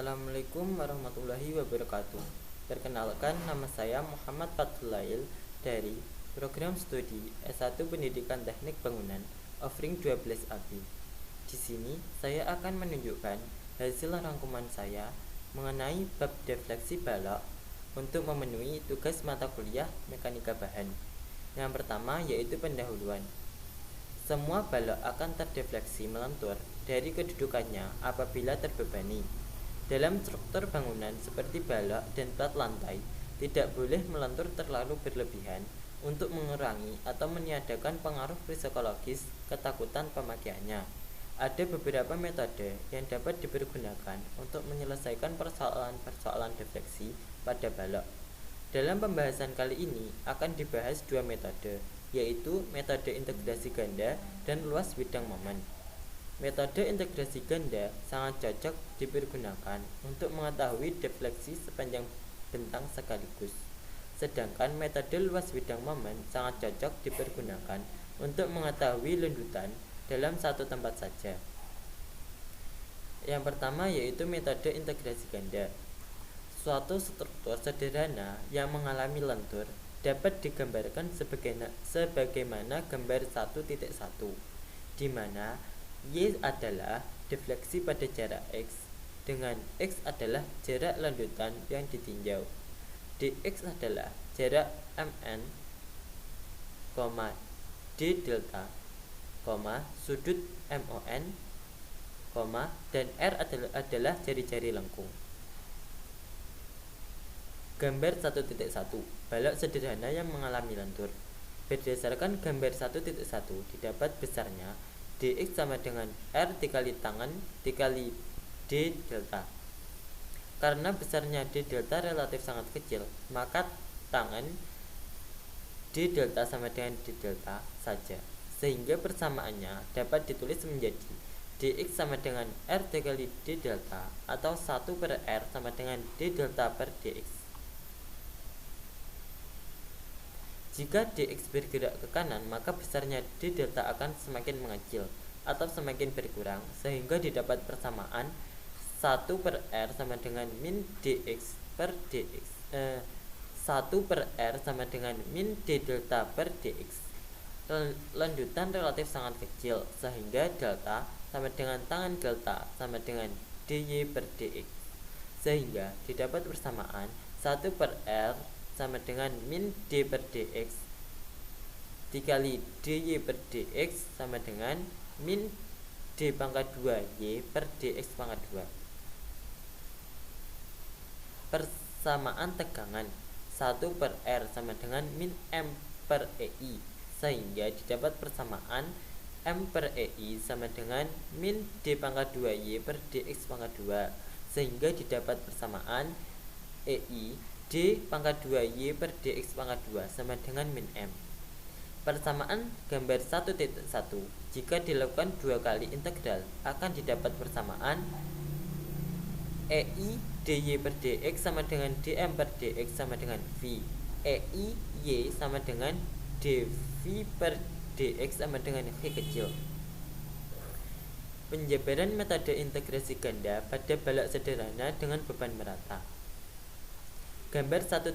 Assalamualaikum warahmatullahi wabarakatuh. Perkenalkan, nama saya Muhammad Fathulail dari program studi S1 Pendidikan Teknik Bangunan offering 12 AB. Di sini saya akan menunjukkan hasil rangkuman saya mengenai bab defleksi balok untuk memenuhi tugas mata kuliah mekanika bahan. Yang pertama yaitu pendahuluan. Semua balok akan terdefleksi melentur dari kedudukannya apabila terbebani. Dalam struktur bangunan seperti balok dan plat lantai, tidak boleh melentur terlalu berlebihan untuk mengurangi atau meniadakan pengaruh psikologis ketakutan pemakaiannya. Ada beberapa metode yang dapat dipergunakan untuk menyelesaikan persoalan-persoalan defleksi pada balok. Dalam pembahasan kali ini akan dibahas dua metode, yaitu metode integrasi ganda dan luas bidang momen. Metode integrasi ganda sangat cocok dipergunakan untuk mengetahui defleksi sepanjang bentang sekaligus. Sedangkan metode luas bidang momen sangat cocok dipergunakan untuk mengetahui lendutan dalam satu tempat saja. Yang pertama yaitu metode integrasi ganda. Suatu struktur sederhana yang mengalami lentur dapat digambarkan sebagaimana gambar 1.1, di mana Y adalah defleksi pada jarak X, dengan X adalah jarak landutan yang ditinjau. Dx adalah jarak Mn, D delta, sudut MON, dan R adalah jari-jari lengkung. Gambar 1.1, balok sederhana yang mengalami lentur. Berdasarkan gambar 1.1 didapat besarnya dx sama dengan R dikali tangan dikali D delta. Karena besarnya D delta relatif sangat kecil, maka tangan D delta sama dengan D delta saja, sehingga persamaannya dapat ditulis menjadi dx sama dengan R dikali D delta atau 1/R sama dengan D delta per dx. Jika dx bergerak ke kanan, maka besarnya D delta akan semakin mengecil atau semakin berkurang, sehingga didapat persamaan 1/R sama dengan min dx per dx. 1/R sama dengan min D delta per dx. Landutan relatif sangat kecil, sehingga delta sama dengan tangan delta sama dengan dy per dx, sehingga didapat persamaan 1/R sama dengan min D per dx dikali dy per dx sama dengan min D pangkat 2 y per dx pangkat 2. Persamaan tegangan 1/R sama dengan min M per EI, sehingga didapat persamaan M per EI sama dengan min D pangkat 2 y per dx pangkat 2, sehingga didapat persamaan EI D pangkat 2y per dx pangkat 2 sama dengan min M. Persamaan gambar 1.1 jika dilakukan 2 kali integral akan didapat persamaan EI dy per dx sama dengan dm per dx sama dengan v. EI y sama dengan dv per dx sama dengan v kecil. Penjabaran metode integrasi ganda pada balok sederhana dengan beban merata. Gambar 1.2,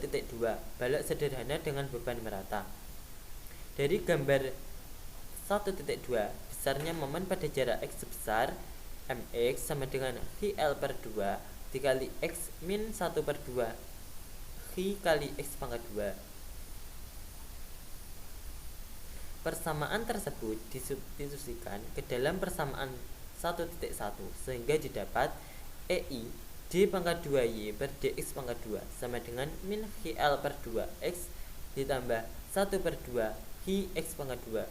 balok sederhana dengan beban merata. Dari gambar 1.2, besarnya momen pada jarak X sebesar Mx sama dengan L per 2 dikali X min 1/2 kali X pangkat 2. Persamaan tersebut disubstitusikan ke dalam persamaan 1.1, sehingga didapat EI D pangkat 2y per dx pangkat 2 sama dengan min L per 2x ditambah 1/2 x pangkat 2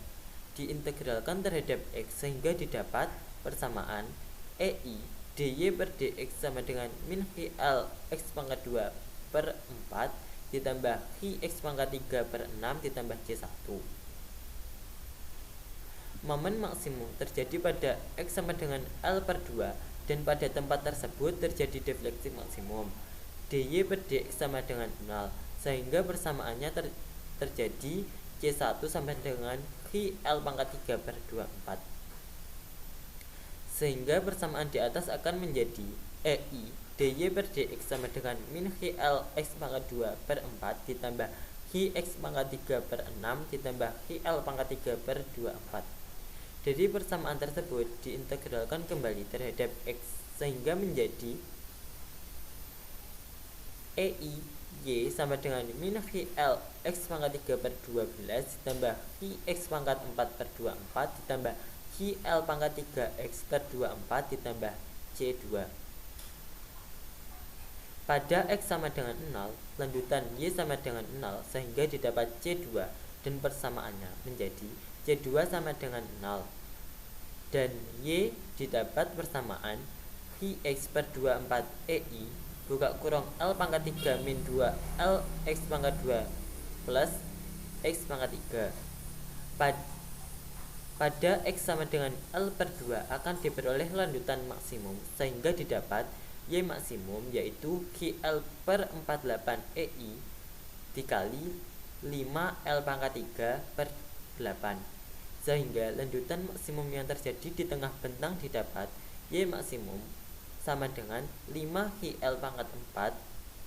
diintegralkan terhadap x, sehingga didapat persamaan EI dy per dx sama dengan min L x pangkat 2 per 4 ditambah x pangkat 3 per 6 ditambah c1. Momen maksimum terjadi pada x sama dengan L per 2, dan pada tempat tersebut terjadi defleksi maksimum dy per dx sama dengan 0, sehingga persamaannya terjadi c1 sama dengan L pangkat 3 per 24. Sehingga persamaan di atas akan menjadi EI dy per dx sama dengan min HL x pangkat 2 per 4 ditambah hi x pangkat 3 per 6 ditambah HL pangkat 3 per 24. Jadi persamaan tersebut diintegralkan kembali terhadap x sehingga menjadi EI y sama dengan min HL x pangkat 3 per 12 ditambah hi x pangkat 4 per 24 ditambah hi L pangkat 3 x per 24 ditambah C2. Pada x sama dengan 0, lanjutan y sama dengan 0 sehingga didapat C2 dan persamaannya menjadi C2 sama dengan 0 dan y didapat persamaan hi x per 24 EI buka kurung L pangkat 3 min 2 L x pangkat 2 plus x pangkat 3. Pada x sama dengan L per 2 akan diperoleh lanjutan maksimum sehingga didapat y maksimum yaitu HL per 48 EI dikali 5 L pangkat 3 per 8 sehingga lanjutan maksimum yang terjadi di tengah bentang didapat y maksimum sama dengan 5 HL pangkat 4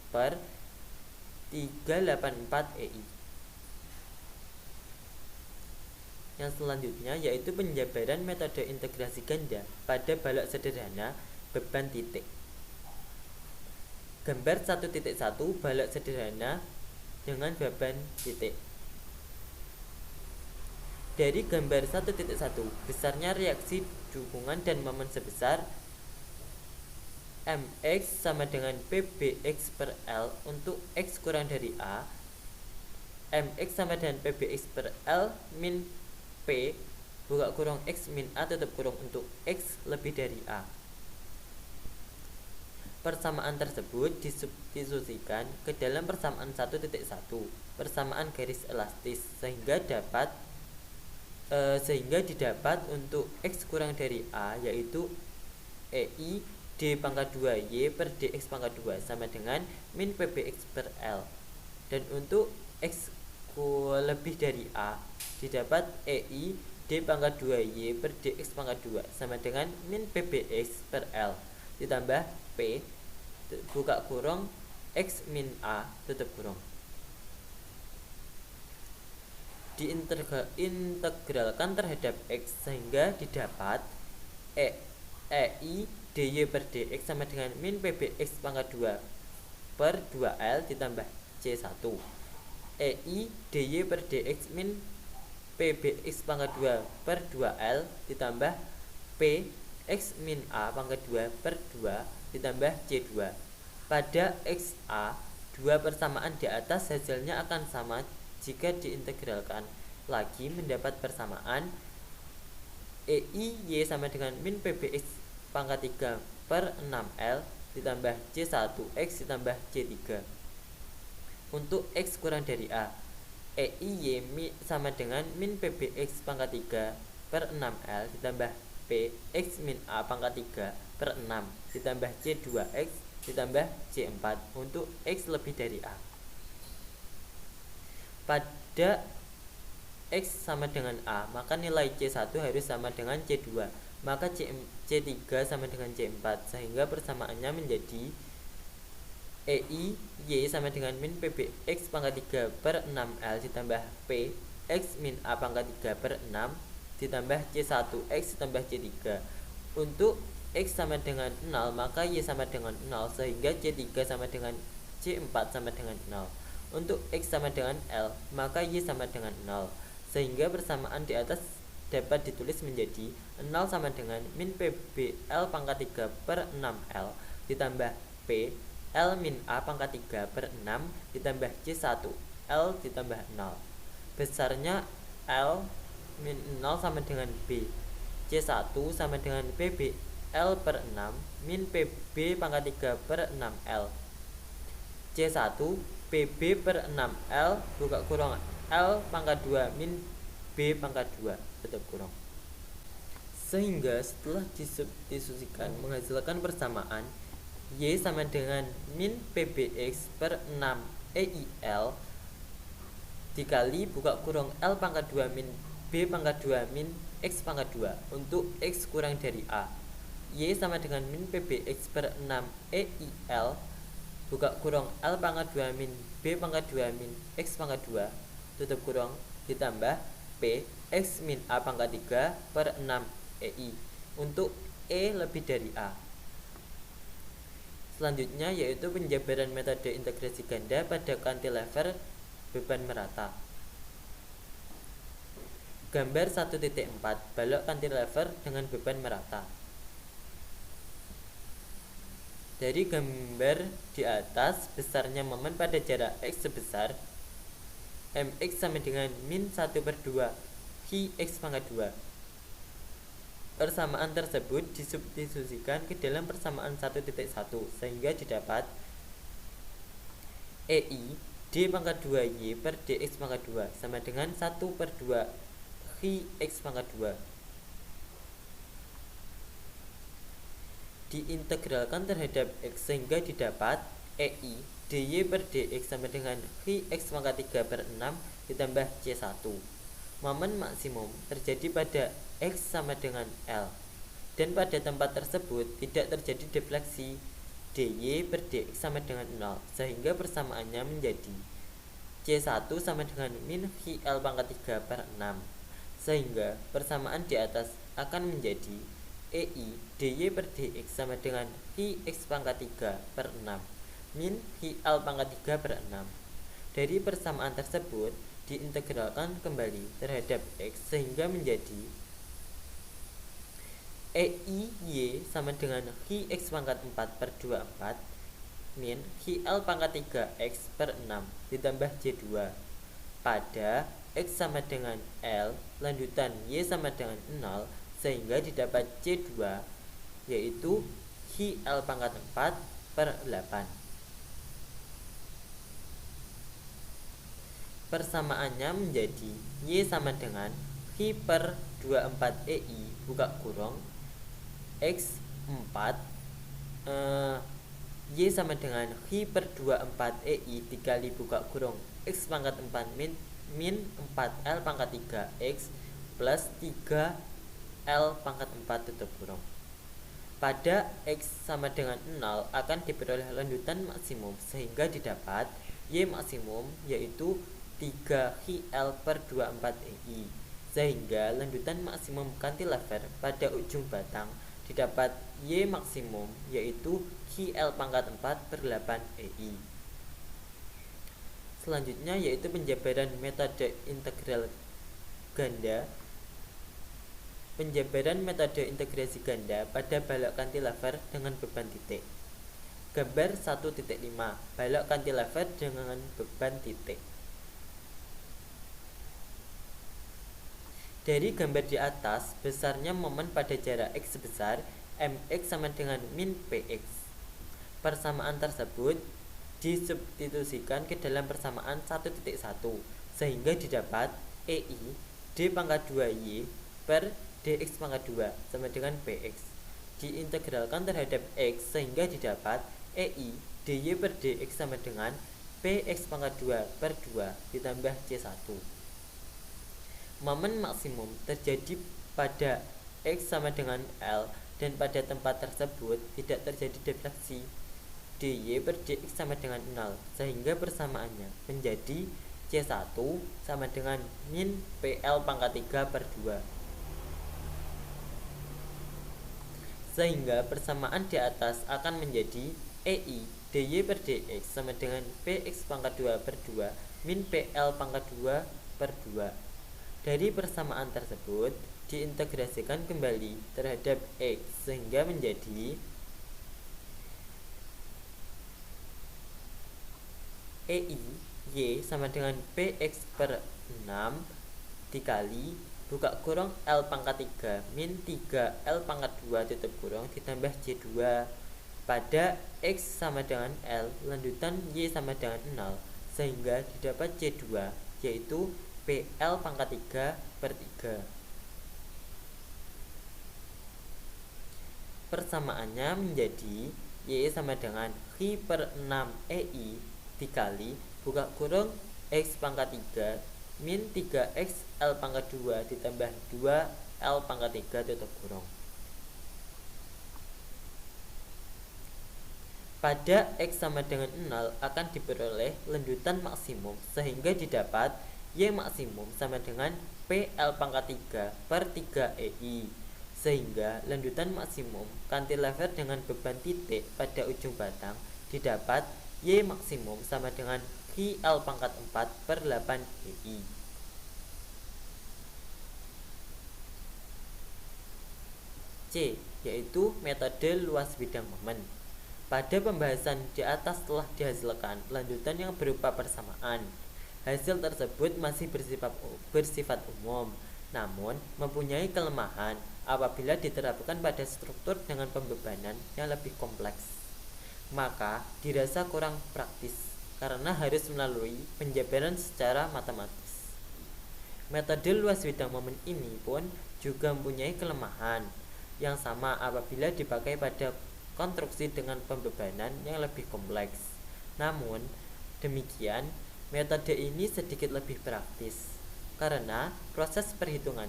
per 384 EI. Yang selanjutnya yaitu penjabaran metode integrasi ganda pada balok sederhana beban titik. Gambar 1.1 balok sederhana dengan beban titik. Dari gambar 1.1 besarnya reaksi dukungan dan momen sebesar mx sama dengan pbx per L untuk x kurang dari a, mx sama dengan pbx per L min P buka kurung x min A tutup kurung untuk x lebih dari A. Persamaan tersebut disubstitusikan ke dalam persamaan 1.1 persamaan garis elastis sehingga didapat untuk x kurang dari A yaitu EI d pangkat 2y per dx pangkat 2 sama dengan min pbx per L dan untuk x lebih dari A didapat EI d pangkat 2y per dx pangkat 2 sama dengan min pbx per L ditambah P buka kurung x min A tutup kurung. Diintegralkan terhadap x sehingga didapat EI dy per dx sama dengan min pbx pangkat 2 per 2L ditambah C1 EI dy per dx min pbx pangkat 2 per 2L ditambah P x min A pangkat 2 per 2 ditambah C2. Pada XA, dua persamaan di atas hasilnya akan sama jika diintegralkan lagi mendapat persamaan EI y sama dengan min pbx pangkat 3 per 6L ditambah C1x ditambah C3. Untuk x kurang dari A, EI y sama dengan min pbx pangkat 3 per 6L ditambah P x min A pangkat 3 per 6 ditambah C2x ditambah C4 untuk x lebih dari A. Pada x sama dengan A, maka nilai C1 harus sama dengan C2, maka C3 sama dengan C4 sehingga persamaannya menjadi EI y sama dengan min pbx pangkat 3 per 6L ditambah P x min A pangkat 3 per 6 ditambah C1x ditambah C3. Untuk x sama dengan 0 maka y sama dengan 0 sehingga C3 sama dengan C4 sama dengan 0. Untuk x sama dengan L maka y sama dengan 0 sehingga persamaan di atas dapat ditulis menjadi 0 sama dengan min PBL pangkat 3 per 6L ditambah P L min A pangkat 3 per 6 ditambah C1 L ditambah 0. Besarnya L min 0 sama dengan B, C1 sama dengan PB L per 6 min PB pangkat 3 per 6L, C1 PB per 6L buka kurung L pangkat 2 min B pangkat 2 tutup kurung. Sehingga setelah disubstitusikan menghasilkan persamaan Y sama dengan min PBX per 6 EIL dikali buka kurung L pangkat 2 min B pangkat 2 min X pangkat 2 untuk X kurang dari A. Y sama dengan min PBX per 6 EIL buka kurung L pangkat 2 min B pangkat 2 min X pangkat 2 tutup kurung ditambah P X min A pangkat 3 per 6 EI untuk E lebih dari A. Selanjutnya yaitu penjabaran metode integrasi ganda pada cantilever beban merata. Gambar 1.4 balok cantilever dengan beban merata. Dari gambar di atas, besarnya momen pada jarak X sebesar mx sama dengan min 1/2 hi X pangkat 2. Persamaan tersebut disubstitusikan ke dalam persamaan 1.1 sehingga didapat EI D pangkat 2Y per DX pangkat 2 sama dengan 1/2 hi X pangkat 2. Diintegralkan terhadap X sehingga didapat EI DY per DX sama dengan hi X pangkat 3 per 6 ditambah C1. Momen maksimum terjadi pada X sama dengan L dan pada tempat tersebut tidak terjadi defleksi dy per dx sama dengan 0 sehingga persamaannya menjadi C1 sama dengan min hi L pangkat 3 per 6 sehingga persamaan di atas akan menjadi EI dy per dx sama dengan hi X pangkat 3 per 6 min hi L pangkat 3 per 6. Dari persamaan tersebut diintegralkan kembali terhadap X sehingga menjadi EI Y sama dengan hi X pangkat 4 per 24 min hi L pangkat 3 X per 6 ditambah C2 pada X sama dengan L lanjutan Y sama dengan 0 sehingga didapat C2 yaitu hi L pangkat 4 per 8. Persamaannya menjadi Y sama dengan hi per 24 EI buka kurung X 4 Y sama dengan hi per 24 EI dikali buka kurung X pangkat 4 min 4L pangkat 3 X plus 3L pangkat 4 tutup kurung. Pada X sama dengan 0 akan diperoleh lanjutan maksimum sehingga didapat Y maksimum yaitu 3 hi L per 24 EI sehingga lanjutan maksimum cantilever pada ujung batang didapat Y maksimum yaitu hi L pangkat 4 per 8 EI. Selanjutnya yaitu penjabaran metode integral ganda. Penjabaran metode integrasi ganda pada balok cantilever dengan beban titik. Gambar 1.5 balok cantilever dengan beban titik. Dari gambar di atas, besarnya momen pada jarak X sebesar mx sama dengan min px. Persamaan tersebut disubstitusikan ke dalam persamaan 1.1 sehingga didapat EI D pangkat 2Y per dx pangkat 2 sama dengan px. Diintegralkan terhadap X sehingga didapat EI dy per dx sama dengan px pangkat 2 per 2 ditambah C1. Momen maksimum terjadi pada X sama dengan L dan pada tempat tersebut tidak terjadi defleksi dy per dx sama dengan 0 sehingga persamaannya menjadi C1 sama dengan min PL pangkat 3 per 2 sehingga persamaan di atas akan menjadi EI dy per dx sama dengan px pangkat 2 per 2 min PL pangkat 2 per 2. Dari persamaan tersebut diintegrasikan kembali terhadap X sehingga menjadi EI Y sama dengan PX per 6 dikali buka kurung L pangkat 3 min 3L pangkat 2 tutup kurung ditambah C2 pada X sama dengan L lanjutan Y sama dengan 0 sehingga didapat C2 yaitu PL pangkat 3 per 3. Persamaannya menjadi Y sama dengan hi per 6 EI dikali buka kurung X pangkat 3 min 3X L pangkat 2 ditambah 2 L pangkat 3 tutup kurung. Pada X sama dengan 0 akan diperoleh lendutan maksimum sehingga didapat Y maksimum sama dengan PL pangkat 3 per 3 EI, sehingga lendutan maksimum cantilever dengan beban titik pada ujung batang didapat Y maksimum sama dengan QL pangkat 4 per 8 EI. C, yaitu metode luas bidang momen. Pada pembahasan di atas telah dihasilkan lanjutan yang berupa persamaan. Hasil tersebut masih bersifat umum, namun mempunyai kelemahan apabila diterapkan pada struktur dengan pembebanan yang lebih kompleks. Maka dirasa kurang praktis karena harus melalui penjabaran secara matematis. Metode luas bidang momen ini pun juga mempunyai kelemahan yang sama apabila dipakai pada konstruksi dengan pembebanan yang lebih kompleks. Namun demikian, metode ini sedikit lebih praktis karena proses perhitungan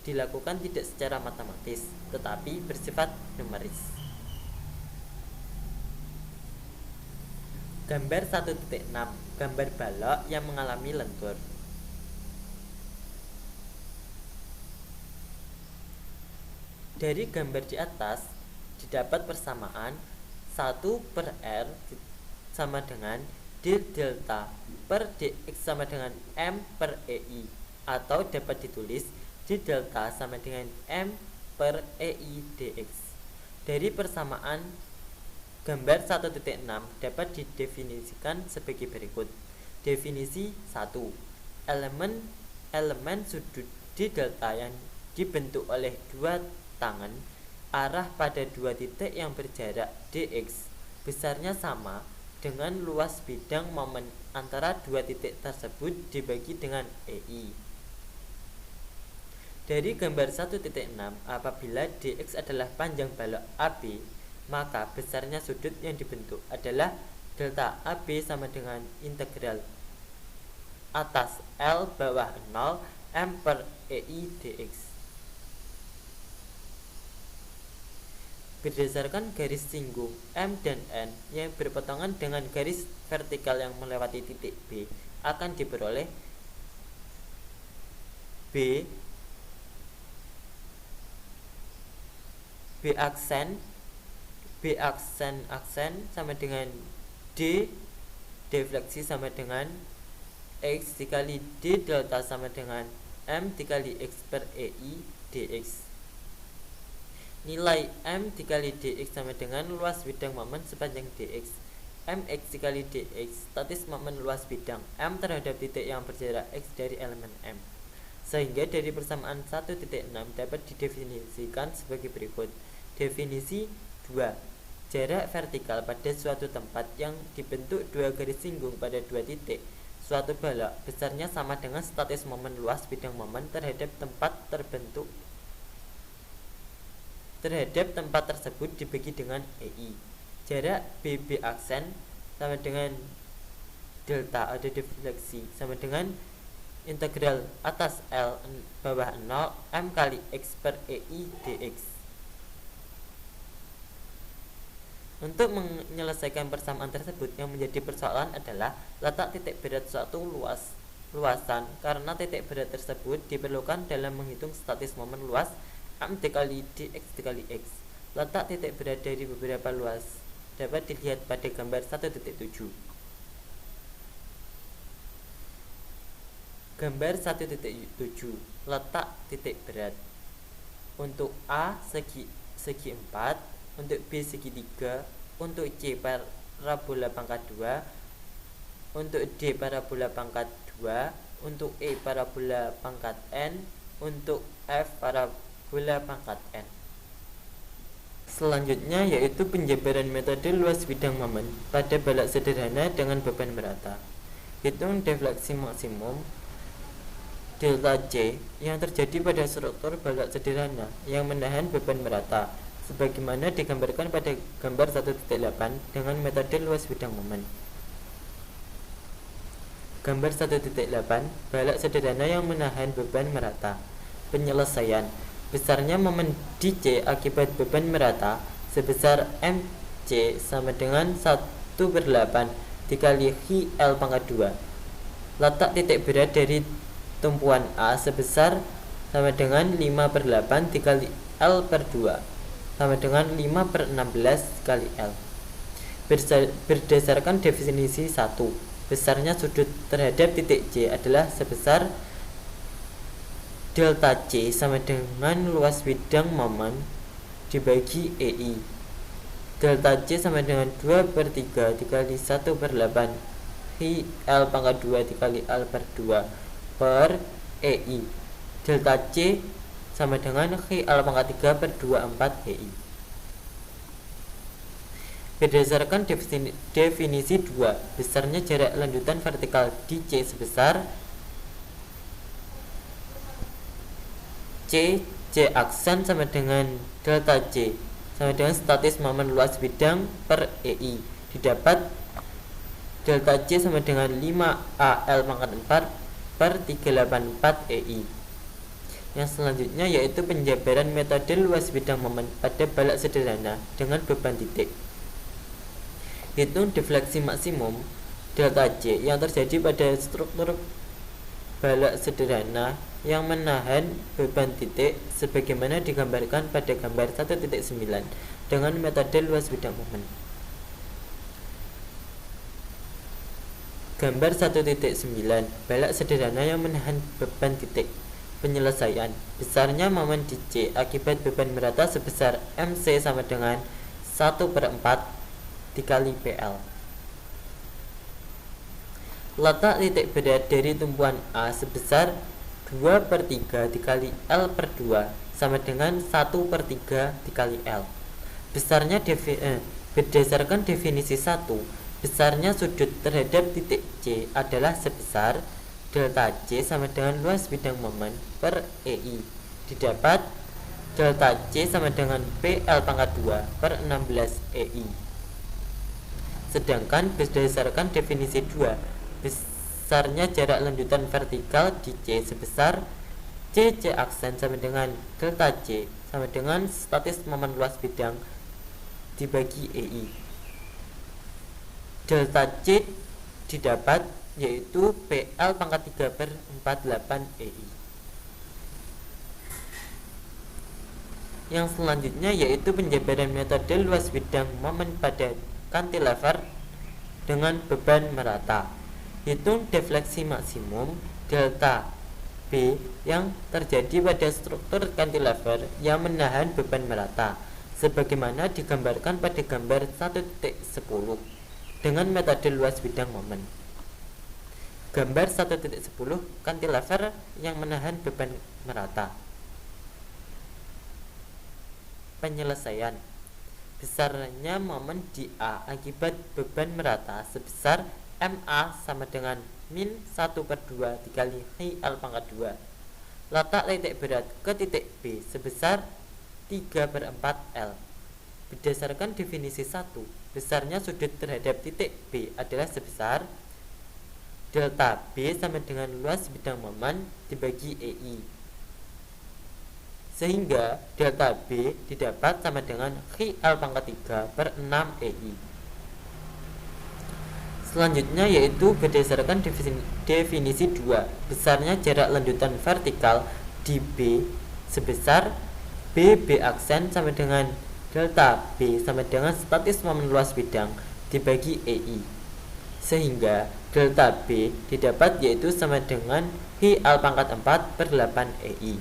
dilakukan tidak secara matematis tetapi bersifat numeris. Gambar 1.6, gambar balok yang mengalami lentur. Dari gambar di atas didapat persamaan 1 per R sama dengan D delta per dx sama dengan M per EI, atau dapat ditulis D delta sama dengan M per EI dx. Dari persamaan gambar 1.6 dapat didefinisikan sebagai berikut. Definisi 1. Elemen sudut D delta yang dibentuk oleh dua tangan arah pada dua titik yang berjarak dx besarnya sama dengan luas bidang momen antara dua titik tersebut dibagi dengan EI. Dari gambar 1.6, apabila dx adalah panjang balok AB, maka besarnya sudut yang dibentuk adalah delta AB sama dengan integral atas L bawah 0 M per EI dx. Berdasarkan garis singgung M dan N yang berpotongan dengan garis vertikal yang melewati titik B, akan diperoleh B aksen sama dengan D defleksi sama dengan X dikali D delta sama dengan M dikali X per EI dx. Nilai M dikali dx sama dengan luas bidang momen sepanjang dx. Mx dikali dx statis momen luas bidang M terhadap titik yang berjarak X dari elemen M. Sehingga dari persamaan 1.6 dapat didefinisikan sebagai berikut. Definisi 2. Jarak vertikal pada suatu tempat yang dibentuk dua garis singgung pada dua titik suatu balok besarnya sama dengan statis momen luas bidang momen terhadap tempat tersebut dibagi dengan EI. Jarak BB aksen sama dengan delta atau defleksi sama dengan integral atas L bawah 0 M kali X per EI dx. Untuk menyelesaikan persamaan tersebut, yang menjadi persoalan adalah letak titik berat suatu luasan, karena titik berat tersebut diperlukan dalam menghitung statis momen luas M dikali dx dikali X. Letak titik berat dari beberapa luas dapat dilihat pada gambar 1.7. Gambar 1.7, letak titik berat. Untuk A segi 4, untuk B segi 3, untuk C parabola pangkat 2, untuk D parabola pangkat 2, untuk E parabola pangkat N, untuk F parabola pangkat N. Selanjutnya yaitu penjabaran metode luas bidang momen pada balok sederhana dengan beban merata. Hitung defleksi maksimum delta C yang terjadi pada struktur balok sederhana yang menahan beban merata, sebagaimana digambarkan pada gambar 1.8 dengan metode luas bidang momen. Gambar 1.8, balok sederhana yang menahan beban merata. Penyelesaian: besarnya momen dc akibat beban merata sebesar mc C sama dengan 1/8 dikali Hi L pangkat 2. Letak titik berat dari tumpuan A sebesar sama dengan 5/8 dikali L per 2 sama dengan 5/16 kali L. Berdasarkan definisi 1, besarnya sudut terhadap titik C adalah sebesar delta C sama dengan luas bidang momen dibagi EI. Delta C sama dengan 2/3 dikali 1/8 Hi L pangkat 2 dikali L per 2 per EI. Delta C sama dengan Hi L pangkat 3 per 24 EI. Berdasarkan definisi 2, besarnya jarak lanjutan vertikal di C sebesar C aksen sama dengan delta C sama dengan statis momen luas bidang per EI. Didapat delta C sama dengan 5AL pangkat 4 per 384 EI. Yang selanjutnya yaitu penjabaran metode luas bidang momen pada balak sederhana dengan beban titik. Hitung defleksi maksimum delta C yang terjadi pada struktur balak sederhana yang menahan beban titik sebagaimana digambarkan pada gambar 1.9 dengan metode luas bidang momen. Gambar 1.9 balak sederhana yang menahan beban titik. Penyelesaian: besarnya momen di C akibat beban merata sebesar MC sama dengan 1/4 dikali PL. Letak titik berat dari tumpuan A sebesar 2/3 dikali L per 2 sama dengan 1/3 dikali L. Besarnya berdasarkan definisi 1, besarnya sudut terhadap titik C adalah sebesar delta C sama dengan luas bidang momen per EI. Didapat delta C sama dengan PL pangkat 2 per 16 EI. Sedangkan berdasarkan definisi 2, besarnya jarak lanjutan vertikal di C sebesar C aksen sama dengan delta C sama dengan statis momen luas bidang dibagi EI. Delta C didapat yaitu PL pangkat 3 per 48 EI. Yang selanjutnya yaitu penjabaran metode luas bidang momen pada cantilever dengan beban merata. Hitung defleksi maksimum delta B yang terjadi pada struktur cantilever yang menahan beban merata sebagaimana digambarkan pada gambar 1.10 dengan metode luas bidang momen. Gambar 1.10 cantilever yang menahan beban merata. Penyelesaian: besarnya momen di A akibat beban merata sebesar MA sama dengan min 1/2 dikali Hi L pangkat 2. Letak titik berat ke titik B sebesar 3/4 L. Berdasarkan definisi 1, besarnya sudut terhadap titik B adalah sebesar delta B sama dengan luas bidang momen dibagi EI, sehingga delta B didapat sama dengan Hi L pangkat 3 per 6 EI. Selanjutnya yaitu berdasarkan definisi 2, besarnya jarak lanjutan vertikal di B sebesar B aksen sama dengan delta B sama dengan statis momen luas bidang dibagi EI, sehingga delta B didapat yaitu sama dengan Hi L pangkat 4 per 8 EI.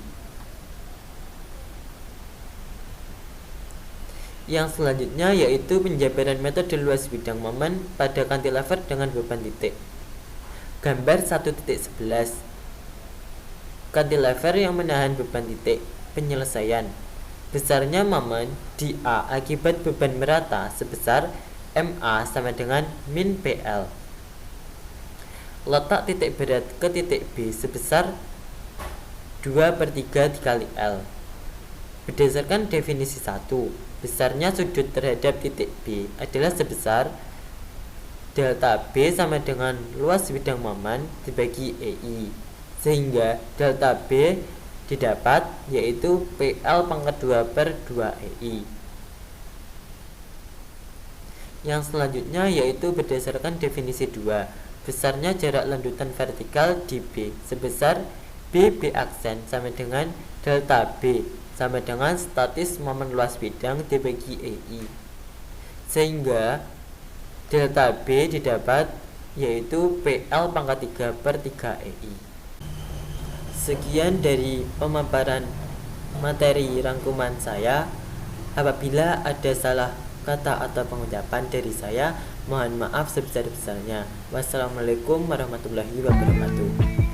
Yang selanjutnya yaitu penjabaran metode luas bidang momen pada cantilever dengan beban titik. Gambar 1.11 cantilever yang menahan beban titik. Penyelesaian: besarnya momen di A akibat beban merata sebesar MA sama dengan min PL. Letak titik berat ke titik B sebesar 2/3 dikali L. Berdasarkan definisi 1, besarnya sudut terhadap titik B adalah sebesar delta B sama dengan luas bidang momen dibagi EI, sehingga delta B didapat yaitu PL pangkat 2 per 2 EI. Yang selanjutnya yaitu berdasarkan definisi 2, besarnya jarak lanjutan vertikal di B sebesar B aksen sama dengan delta B sama dengan statis momen luas bidang dibagi EI, sehingga delta B didapat yaitu PL pangkat 3 per 3 EI. Sekian dari pemaparan materi rangkuman saya. Apabila ada salah kata atau pengucapan dari saya, mohon maaf sebesar-besarnya. Wassalamualaikum warahmatullahi wabarakatuh.